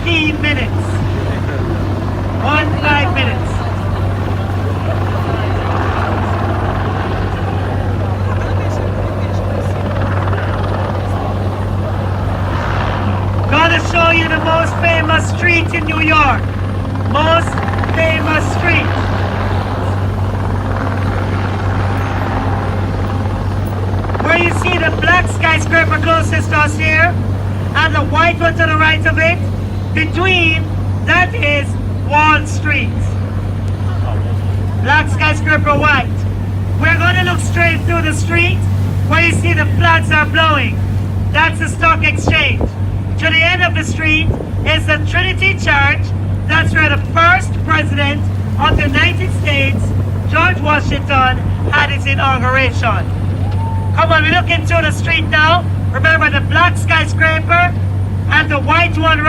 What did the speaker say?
15 minutes. 15 minutes. Gonna show you the most famous street in New York. Most famous street. Where you see the black skyscraper closest to us here, and the white one to the right of it, between, that is Wall Street. Black skyscraper white. We're going to look straight through the street where you see the flags are blowing. That's the stock exchange. To the end of the street is the Trinity Church. That's where the first president of the United States, George Washington, had his inauguration. Come on, we look into the street now. Remember the black skyscraper and the white one right